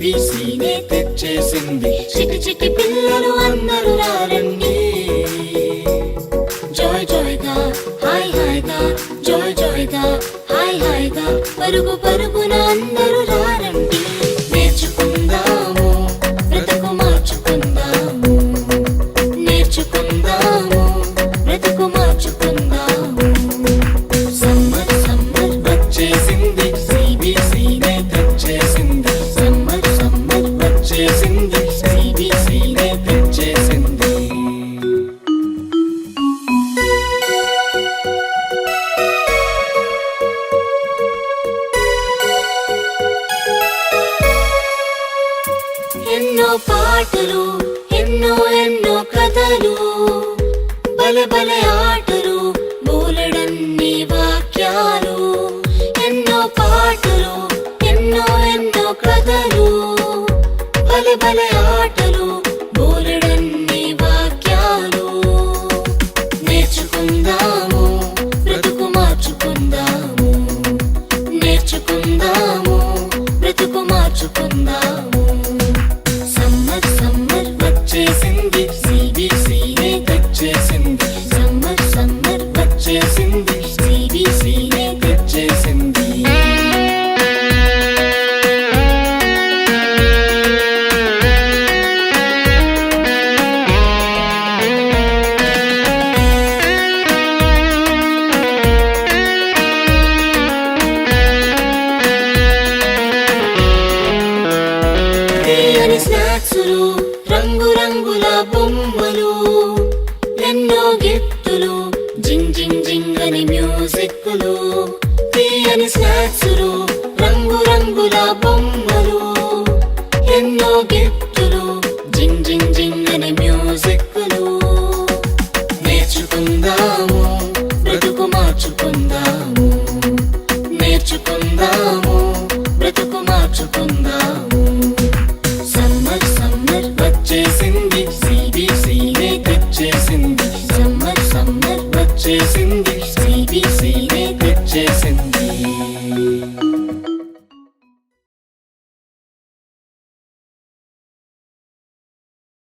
సిబిసినే తెచ్చేసింది. చిటి చిటి పిల్లలు అందరూ రారండి, జాయ్ జాయ్గా హాయ్ హాయ్గా, జాయ్ జాయ్గా హాయ్ హాయ్గా, పరుగు పరుగున అందరూ రారండి. నేర్చుకుందాము, బ్రతుకు మార్చుకుందాము, నేర్చుకుందాము, బ్రతుకు మార్చుకుందాము. సమ్మర్ సమ్మర్ వచ్చేసింది, సిబిసినే తెచ్చేసింది. సమ్మర్ సమ్మర్ వచ్చేసింది, సిబిసినే తెచ్చేసింది. ఎన్నో పాటలు, ఎన్నో ఎన్నో కథలు, బలె బలె ఆటలు, బోలెడన్ని వాక్యాలు. ఎన్నో పాటలు, ఎన్నో ఎన్నో కథలు, బలె బలె ఆటలు, బోలెడన్ని వాక్యాలు. నేర్చుకుందాము, బ్రతుకు మార్చుకుందాము, నేర్చుకుందాము, బ్రతుకు మార్చుకుందాము. సమ్మర్ సమ్మర్ వచ్చేసింది, సిబిసినే తెచ్చేసింది. సమ్మర్ సమ్మర్ వచ్చేసింది, సిబిసినే తెచ్చేసింది. తీయని స్నాక్సులు, రంగు రంగుల బొమ్మలు, ఎన్నో గిఫ్టులు, జింగ్ జింగ్ జింగ్ అని మ్యూజిక్లు. తీయని స్నాక్సులు, రంగు రంగుల బొమ్మలు, ఎన్నో గిఫ్టులు, జింగ్ జింగ్ జింగ్ అని మ్యూజిక్లు. నేర్చుకుందాము, బ్రతుకు మార్చుకుందాము, నేర్చుకుందాము, బ్రతుకు మార్చుకుందాము. సమ్మర్ సమ్మర్ వచ్చేసింది, సిబిసినే తెచ్చేసింది. సమ్మర్ సమ్మర్ వచ్చేసింది, సిబిసినే తెచ్చేసింది.